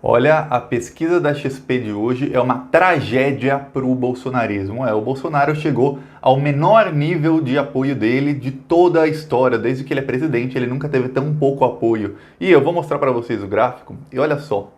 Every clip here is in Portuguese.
Olha, a pesquisa da XP de hoje é uma tragédia para o bolsonarismo. O Bolsonaro chegou ao menor nível de apoio dele de toda a história. Desde que ele é presidente, ele nunca teve tão pouco apoio. E eu vou mostrar para vocês o gráfico. E olha só,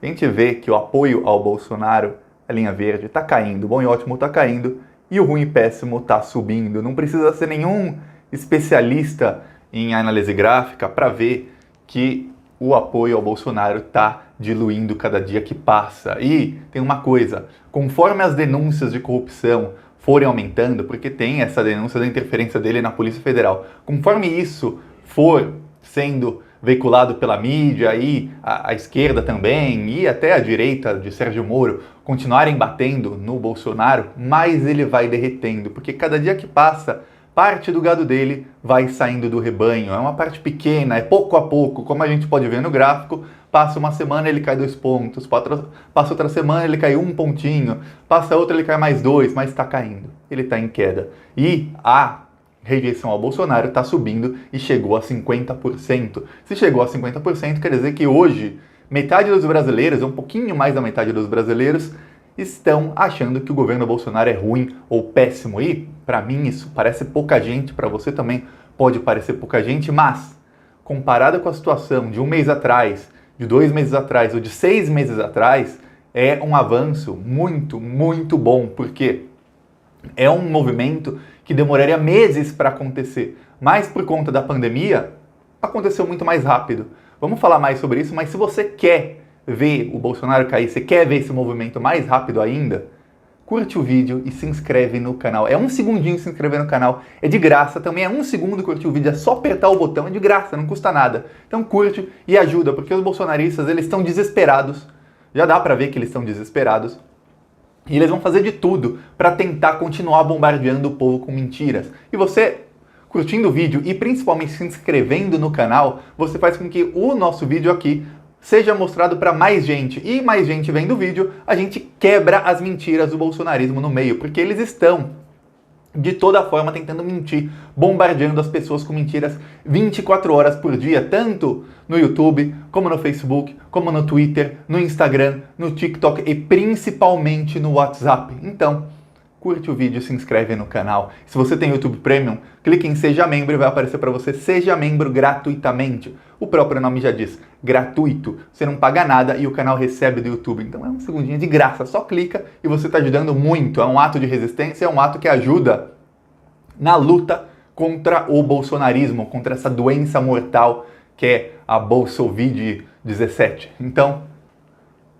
a gente vê que o apoio ao Bolsonaro, a linha verde, está caindo. O bom e ótimo está caindo e o ruim e péssimo está subindo. Não precisa ser nenhum especialista em análise gráfica para ver que o apoio ao Bolsonaro está diluindo cada dia que passa. E tem uma coisa, conforme as denúncias de corrupção forem aumentando, porque tem essa denúncia da interferência dele na Polícia Federal, conforme isso for sendo veiculado pela mídia e a esquerda também, e até a direita de Sérgio Moro, continuarem batendo no Bolsonaro, mais ele vai derretendo, porque cada dia que passa, parte do gado dele vai saindo do rebanho. É uma parte pequena, é pouco a pouco, como a gente pode ver no gráfico. Passa uma semana, ele cai 2 pontos. Passa outra semana, ele cai 1 pontinho. Passa outra, ele cai mais 2, mas está caindo. Ele está em queda. E a rejeição ao Bolsonaro está subindo e chegou a 50%. Se chegou a 50%, quer dizer que hoje metade dos brasileiros, um pouquinho mais da metade dos brasileiros, estão achando que o governo Bolsonaro é ruim ou péssimo. E, para mim, isso parece pouca gente, para você também pode parecer pouca gente, mas, comparado com a situação de 1 mês atrás, de 2 meses atrás ou de 6 meses atrás, é um avanço muito, muito bom, porque é um movimento que demoraria meses para acontecer, mas por conta da pandemia, aconteceu muito mais rápido. Vamos falar mais sobre isso, mas se você quer ver o Bolsonaro cair, você quer ver esse movimento mais rápido ainda, curte o vídeo e se inscreve no canal. É 1 segundinho se inscrever no canal, é de graça, também é 1 segundo curtir o vídeo, é só apertar o botão, é de graça, não custa nada. Então curte e ajuda, porque os bolsonaristas, eles estão desesperados, já dá pra ver que eles estão desesperados, e eles vão fazer de tudo para tentar continuar bombardeando o povo com mentiras. E você, curtindo o vídeo e principalmente se inscrevendo no canal, você faz com que o nosso vídeo aqui seja mostrado para mais gente. E mais gente vendo o vídeo, a gente quebra as mentiras do bolsonarismo no meio, porque eles estão de toda forma tentando mentir, bombardeando as pessoas com mentiras 24 horas por dia, tanto no YouTube, como no Facebook, como no Twitter, no Instagram, no TikTok e principalmente no WhatsApp. Então, curte o vídeo, se inscreve no canal. Se você tem YouTube Premium, clique em Seja Membro e vai aparecer para você Seja Membro gratuitamente. O próprio nome já diz, gratuito. Você não paga nada e o canal recebe do YouTube. Então é 1 segundinho de graça, só clica e você está ajudando muito. É um ato de resistência, é um ato que ajuda na luta contra o bolsonarismo, contra essa doença mortal que é a Bolsovid-17. Então,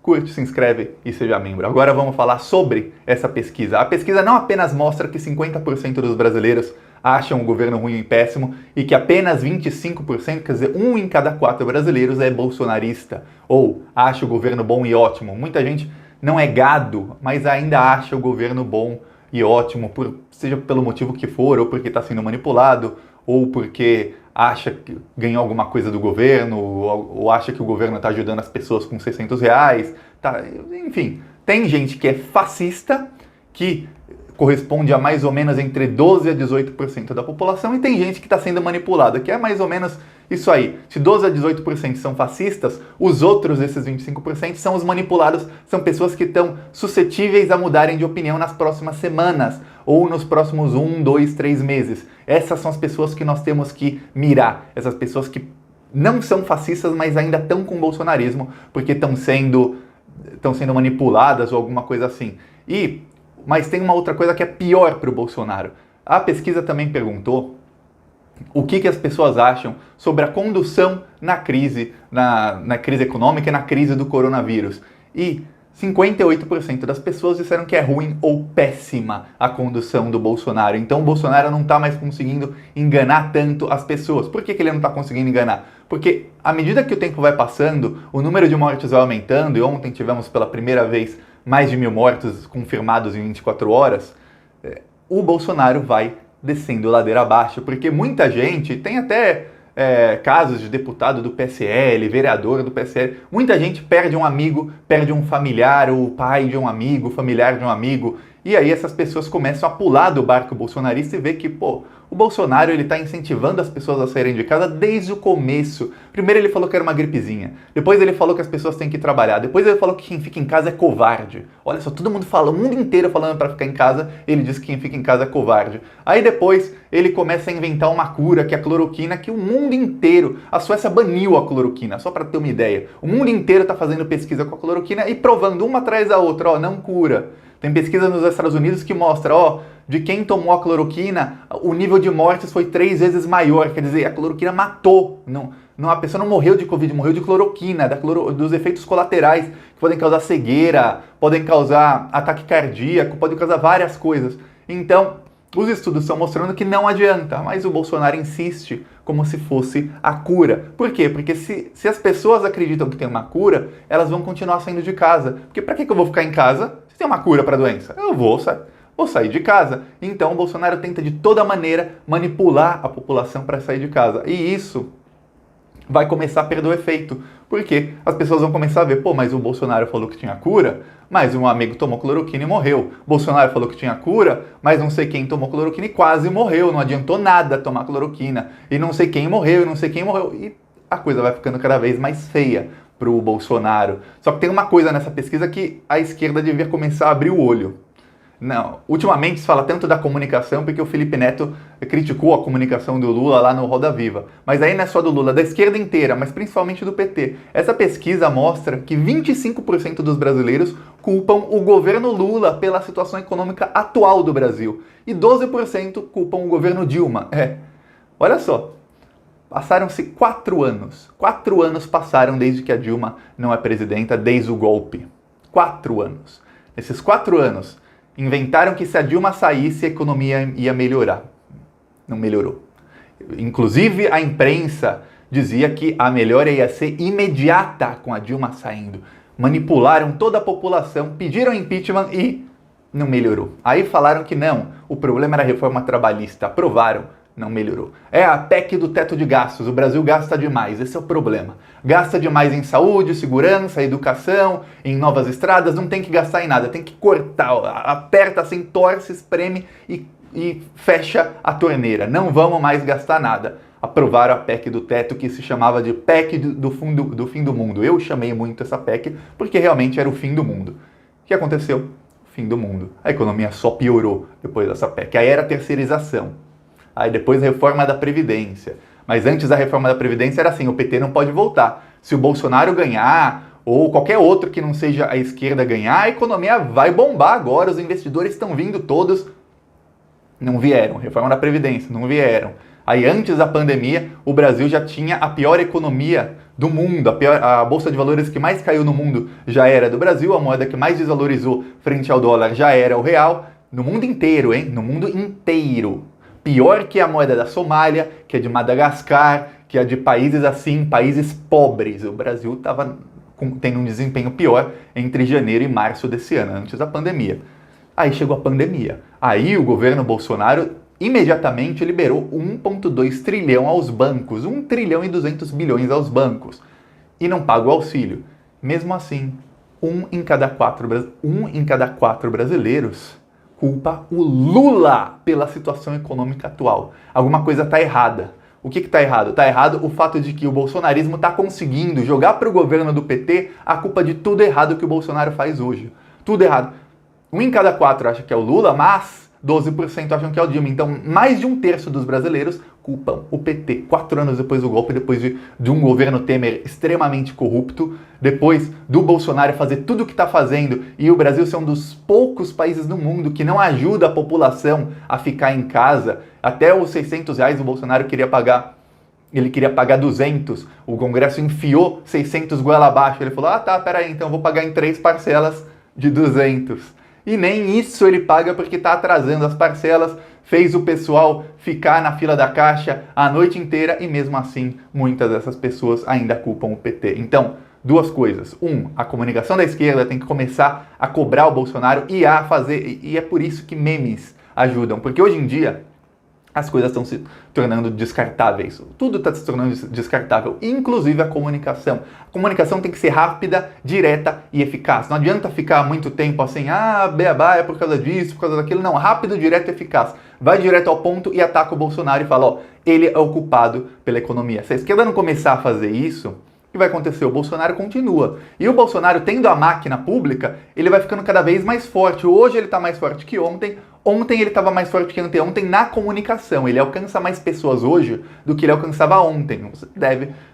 curte, se inscreve e seja membro. Agora vamos falar sobre essa pesquisa. A pesquisa não apenas mostra que 50% dos brasileiros acham o governo ruim e péssimo e que apenas 25%, quer dizer, 1 em cada 4 brasileiros é bolsonarista ou acha o governo bom e ótimo. Muita gente não é gado, mas ainda acha o governo bom e ótimo, seja pelo motivo que for, ou porque está sendo manipulado, ou porque acha que ganhou alguma coisa do governo, ou acha que o governo está ajudando as pessoas com R$600, tá? Enfim, tem gente que é fascista, que corresponde a mais ou menos entre 12% a 18% da população, e tem gente que está sendo manipulada, que é mais ou menos isso aí. Se 12% a 18% são fascistas, os outros, esses 25%, são os manipulados, são pessoas que estão suscetíveis a mudarem de opinião nas próximas semanas, ou nos próximos 1, 2, 3 meses. Essas são as pessoas que nós temos que mirar, essas pessoas que não são fascistas, mas ainda estão com o bolsonarismo, porque estão sendo manipuladas ou alguma coisa assim. Mas tem uma outra coisa que é pior para o Bolsonaro. A pesquisa também perguntou o que as pessoas acham sobre a condução na crise econômica e na crise do coronavírus. E 58% das pessoas disseram que é ruim ou péssima a condução do Bolsonaro. Então o Bolsonaro não está mais conseguindo enganar tanto as pessoas. Por que ele não está conseguindo enganar? Porque à medida que o tempo vai passando, o número de mortes vai aumentando, e ontem tivemos pela primeira vez mais de 1.000 mortos confirmados em 24 horas, o Bolsonaro vai descendo ladeira abaixo, porque muita gente, tem até casos de deputado do PSL, vereador do PSL, muita gente perde um amigo, perde um familiar, o pai de um amigo, familiar de um amigo, E aí essas pessoas começam a pular do barco bolsonarista e ver que, pô, o Bolsonaro ele está incentivando as pessoas a saírem de casa desde o começo. Primeiro ele falou que era uma gripezinha, depois ele falou que as pessoas têm que trabalhar, depois ele falou que quem fica em casa é covarde. Olha só, todo mundo fala, o mundo inteiro falando para ficar em casa, ele diz que quem fica em casa é covarde. Aí depois ele começa a inventar uma cura, que é a cloroquina, que o mundo inteiro, a Suécia baniu a cloroquina, só para ter uma ideia. O mundo inteiro está fazendo pesquisa com a cloroquina e provando uma atrás da outra, ó, não cura. Tem pesquisa nos Estados Unidos que mostra, ó, de quem tomou a cloroquina, o nível de mortes foi 3 vezes maior. Quer dizer, a cloroquina matou. A pessoa não morreu de Covid, morreu de cloroquina, dos efeitos colaterais que podem causar cegueira, podem causar ataque cardíaco, podem causar várias coisas. Então, os estudos estão mostrando que não adianta, mas o Bolsonaro insiste como se fosse a cura. Por quê? Porque se as pessoas acreditam que tem uma cura, elas vão continuar saindo de casa. Porque para que eu vou ficar em casa se tem uma cura para a doença? Eu vou sair de casa. Então o Bolsonaro tenta de toda maneira manipular a população para sair de casa. E isso vai começar a perder o efeito. Porque as pessoas vão começar a ver, pô, mas o Bolsonaro falou que tinha cura, mas um amigo tomou cloroquina e morreu. Bolsonaro falou que tinha cura, mas não sei quem tomou cloroquina e quase morreu. Não adiantou nada tomar cloroquina. E não sei quem morreu, e não sei quem morreu. E a coisa vai ficando cada vez mais feia para o Bolsonaro. Só que tem uma coisa nessa pesquisa que a esquerda devia começar a abrir o olho. Não, ultimamente se fala tanto da comunicação porque o Felipe Neto criticou a comunicação do Lula lá no Roda Viva. Mas aí não é só do Lula, da esquerda inteira, mas principalmente do PT. Essa pesquisa mostra que 25% dos brasileiros culpam o governo Lula pela situação econômica atual do Brasil. E 12% culpam o governo Dilma. Olha só, passaram-se 4 anos. 4 anos passaram desde que a Dilma não é presidenta, desde o golpe. 4 anos. Nesses 4 anos, inventaram que se a Dilma saísse, a economia ia melhorar. Não melhorou. Inclusive, a imprensa dizia que a melhora ia ser imediata com a Dilma saindo. Manipularam toda a população, pediram impeachment e não melhorou. Aí falaram que não, o problema era a reforma trabalhista. Aprovaram, não melhorou. É a PEC do teto de gastos. O Brasil gasta demais, esse é o problema. Gasta demais em saúde, segurança, educação, em novas estradas, não tem que gastar em nada, tem que cortar, aperta assim, torce, espreme e fecha a torneira. Não vamos mais gastar nada. Aprovaram a PEC do teto, que se chamava de PEC do fim do mundo. Eu chamei muito essa PEC porque realmente era o fim do mundo. O que aconteceu? Fim do mundo. A economia só piorou depois dessa PEC. Aí era a terceirização. Aí depois a reforma da Previdência. Mas antes da reforma da Previdência era assim, o PT não pode voltar. Se o Bolsonaro ganhar, ou qualquer outro que não seja a esquerda ganhar, a economia vai bombar agora, os investidores estão vindo todos. Não vieram. Reforma da Previdência, não vieram. Aí antes da pandemia, o Brasil já tinha a pior economia do mundo. A Bolsa de Valores que mais caiu no mundo já era do Brasil, a moeda que mais desvalorizou frente ao dólar já era o real. No mundo inteiro, hein? No mundo inteiro. Pior que a moeda da Somália, que é de Madagascar, que é de países assim, países pobres. O Brasil estava tendo um desempenho pior entre janeiro e março desse ano, antes da pandemia. Aí chegou a pandemia. Aí o governo Bolsonaro imediatamente liberou 1,2 trilhão aos bancos, 1 trilhão e 200 bilhões aos bancos. E não paga o auxílio. Mesmo assim, um em cada quatro brasileiros culpa o Lula pela situação econômica atual. Alguma coisa está errada. O que está errado? Está errado o fato de que o bolsonarismo está conseguindo jogar para o governo do PT a culpa de tudo errado que o Bolsonaro faz hoje. Tudo errado. 1 em cada 4 acha que é o Lula, mas 12% acham que é o Dilma. Então, mais de 1/3 dos brasileiros culpam o PT. 4 anos depois do golpe, depois de um governo Temer extremamente corrupto, depois do Bolsonaro fazer tudo o que está fazendo e o Brasil ser um dos poucos países no mundo que não ajuda a população a ficar em casa. Até os R$600 o Bolsonaro queria pagar. Ele queria pagar 200. O Congresso enfiou 600 goela abaixo. Ele falou, peraí, então eu vou pagar em 3 parcelas de 200. E nem isso ele paga porque está atrasando as parcelas, fez o pessoal ficar na fila da Caixa a noite inteira e mesmo assim muitas dessas pessoas ainda culpam o PT. Então, 2 coisas. A comunicação da esquerda tem que começar a cobrar o Bolsonaro e a fazer, e é por isso que memes ajudam. Porque hoje em dia, as coisas estão se tornando descartáveis. Tudo está se tornando descartável, inclusive a comunicação. A comunicação tem que ser rápida, direta e eficaz. Não adianta ficar muito tempo assim, beabá, é por causa disso, por causa daquilo. Não, rápido, direto e eficaz. Vai direto ao ponto e ataca o Bolsonaro e fala, ele é o culpado pela economia. Se a esquerda não começar a fazer isso, o que vai acontecer? O Bolsonaro continua. E o Bolsonaro, tendo a máquina pública, ele vai ficando cada vez mais forte. Hoje ele está mais forte que ontem. Ontem ele estava mais forte que anteontem na comunicação. Ele alcança mais pessoas hoje do que ele alcançava ontem.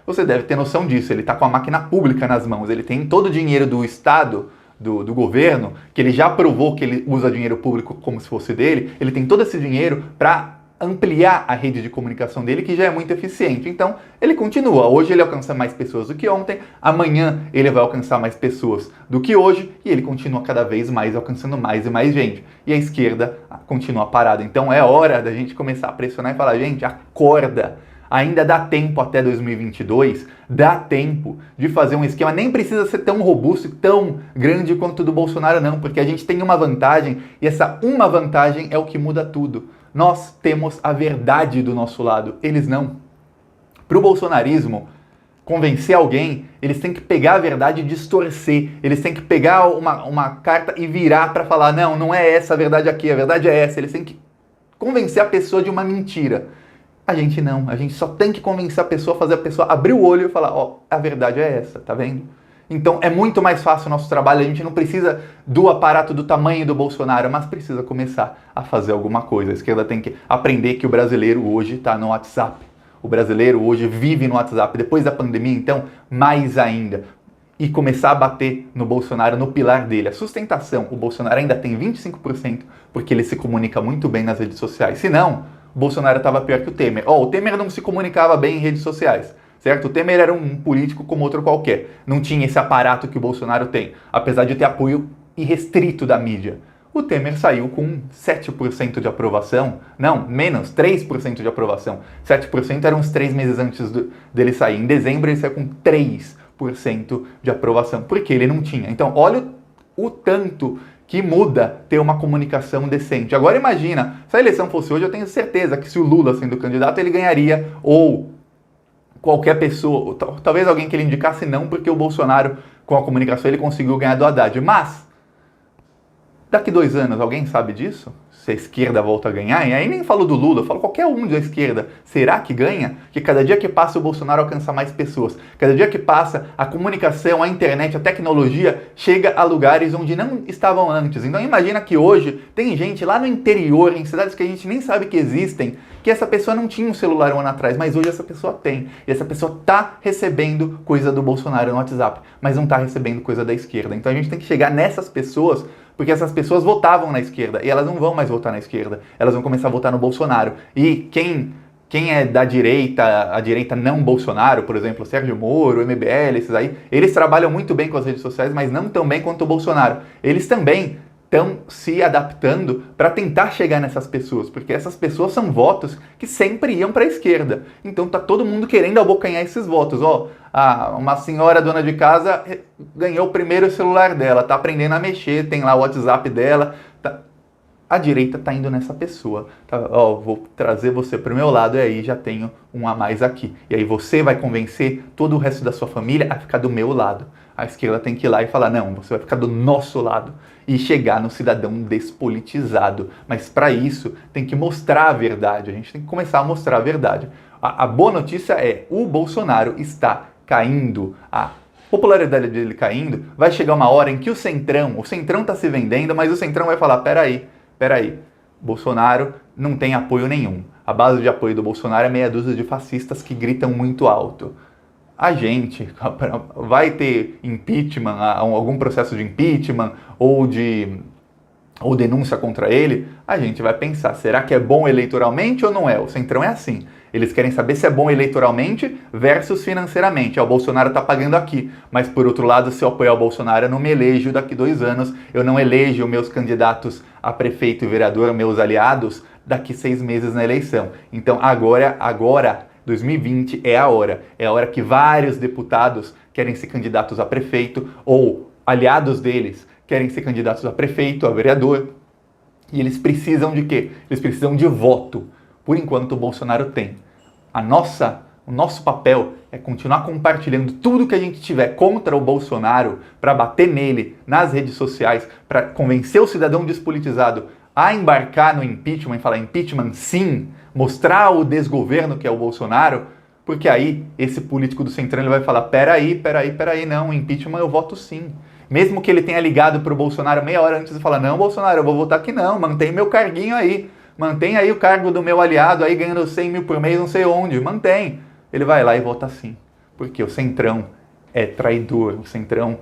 Você deve ter noção disso. Ele está com a máquina pública nas mãos. Ele tem todo o dinheiro do Estado, do governo, que ele já provou que ele usa dinheiro público como se fosse dele. Ele tem todo esse dinheiro para ampliar a rede de comunicação dele, que já é muito eficiente. Então, ele continua. Hoje ele alcança mais pessoas do que ontem, amanhã ele vai alcançar mais pessoas do que hoje, e ele continua cada vez mais alcançando mais e mais gente. E a esquerda continua parada. Então, é hora da gente começar a pressionar e falar, gente, acorda! Ainda dá tempo até 2022, dá tempo de fazer um esquema, nem precisa ser tão robusto, tão grande quanto o do Bolsonaro não, porque a gente tem uma vantagem, e essa uma vantagem é o que muda tudo. Nós temos a verdade do nosso lado, eles não. Para o bolsonarismo convencer alguém, eles têm que pegar a verdade e distorcer, eles têm que pegar uma carta e virar para falar, não é essa a verdade aqui, a verdade é essa, eles têm que convencer a pessoa de uma mentira. A gente não, a gente só tem que convencer a pessoa, fazer a pessoa abrir o olho e falar, a verdade é essa, tá vendo? Então é muito mais fácil o nosso trabalho, a gente não precisa do aparato do tamanho do Bolsonaro, mas precisa começar a fazer alguma coisa. A esquerda tem que aprender que o brasileiro hoje está no WhatsApp. O brasileiro hoje vive no WhatsApp. Depois da pandemia, então, mais ainda. E começar a bater no Bolsonaro, no pilar dele. A sustentação, o Bolsonaro ainda tem 25%, porque ele se comunica muito bem nas redes sociais. Se não, o Bolsonaro estava pior que o Temer. O Temer não se comunicava bem em redes sociais. Certo? O Temer era um político como outro qualquer. Não tinha esse aparato que o Bolsonaro tem, apesar de ter apoio irrestrito da mídia. O Temer saiu com 7% de aprovação. Não, menos, 3% de aprovação. 7% eram uns 3 meses antes dele sair. Em dezembro ele saiu com 3% de aprovação, porque ele não tinha. Então, olha o tanto que muda ter uma comunicação decente. Agora imagina, se a eleição fosse hoje, eu tenho certeza que se o Lula sendo candidato, ele ganharia, ou qualquer pessoa, talvez alguém que ele indicasse não, porque o Bolsonaro, com a comunicação, ele conseguiu ganhar do Haddad. Mas, daqui 2 anos, alguém sabe disso? Se a esquerda volta a ganhar, e aí nem falo do Lula, eu falo qualquer um da esquerda, será que ganha? Que cada dia que passa o Bolsonaro alcança mais pessoas. Cada dia que passa, a comunicação, a internet, a tecnologia chega a lugares onde não estavam antes. Então imagina que hoje tem gente lá no interior, em cidades que a gente nem sabe que existem, que essa pessoa não tinha um celular um ano atrás, mas hoje essa pessoa tem. E essa pessoa está recebendo coisa do Bolsonaro no WhatsApp, mas não está recebendo coisa da esquerda. Então a gente tem que chegar nessas pessoas, porque essas pessoas votavam na esquerda e elas não vão mais votar na esquerda, elas vão começar a votar no Bolsonaro. E quem é da direita, a direita não Bolsonaro, por exemplo, Sérgio Moro, MBL, esses aí, eles trabalham muito bem com as redes sociais, mas não tão bem quanto o Bolsonaro. Eles também estão se adaptando para tentar chegar nessas pessoas, porque essas pessoas são votos que sempre iam para a esquerda. Então tá todo mundo querendo abocanhar esses votos. Uma senhora dona de casa ganhou o primeiro celular dela, tá aprendendo a mexer, tem lá o WhatsApp dela. A direita tá indo nessa pessoa. Vou trazer você para o meu lado e aí já tenho um a mais aqui. E aí você vai convencer todo o resto da sua família a ficar do meu lado. A esquerda tem que ir lá e falar, não, você vai ficar do nosso lado e chegar no cidadão despolitizado. Mas para isso tem que mostrar a verdade, a gente tem que começar a mostrar a verdade. A boa notícia é, o Bolsonaro está caindo, a popularidade dele caindo, vai chegar uma hora em que o Centrão está se vendendo, mas o Centrão vai falar, peraí, Bolsonaro não tem apoio nenhum. A base de apoio do Bolsonaro é meia dúzia de fascistas que gritam muito alto. A gente vai ter impeachment, algum processo de impeachment ou denúncia contra ele, a gente vai pensar, será que é bom eleitoralmente ou não é? O Centrão é assim. Eles querem saber se é bom eleitoralmente versus financeiramente. O Bolsonaro está pagando aqui, mas por outro lado, se eu apoiar o Bolsonaro, eu não me elejo daqui 2 anos, eu não elejo meus candidatos a prefeito e vereador, meus aliados, daqui 6 meses na eleição. Então agora 2020 é a hora que vários deputados querem ser candidatos a prefeito ou aliados deles querem ser candidatos a prefeito, a vereador, e eles precisam de quê? Eles precisam de voto. por enquanto o Bolsonaro tem. O nosso papel é continuar compartilhando tudo que a gente tiver contra o Bolsonaro para bater nele nas redes sociais, para convencer o cidadão despolitizado a embarcar no impeachment e falar impeachment sim, mostrar o desgoverno que é o Bolsonaro, porque aí esse político do Centrão ele vai falar peraí, não, impeachment eu voto sim. Mesmo que ele tenha ligado para o Bolsonaro meia hora antes e falar não, Bolsonaro, eu vou votar que não, mantém meu carguinho aí, mantém aí o cargo do meu aliado aí ganhando 100 mil por mês não sei onde, mantém. Ele vai lá e vota sim, porque o Centrão é traidor, o Centrão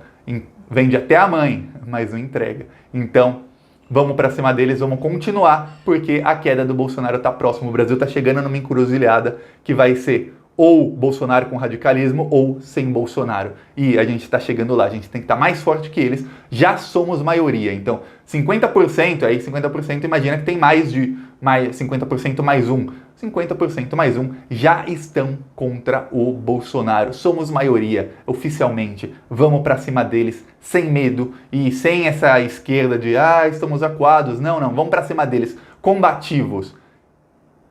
vende até a mãe, mas não entrega. Então, vamos para cima deles, vamos continuar, porque a queda do Bolsonaro está próxima. O Brasil está chegando numa encruzilhada que vai ser ou Bolsonaro com radicalismo ou sem Bolsonaro. E a gente está chegando lá, a gente tem que estar mais forte que eles. Já somos maioria, então 50%, aí 50% imagina que tem mais 50% mais um. 50% mais um já estão contra o Bolsonaro. Somos maioria, oficialmente. Vamos para cima deles, sem medo e sem essa esquerda de estamos acuados. Não, vamos para cima deles, combativos.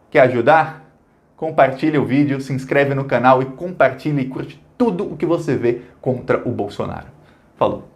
Quer ajudar? Compartilha o vídeo, se inscreve no canal e compartilha e curte tudo o que você vê contra o Bolsonaro. Falou!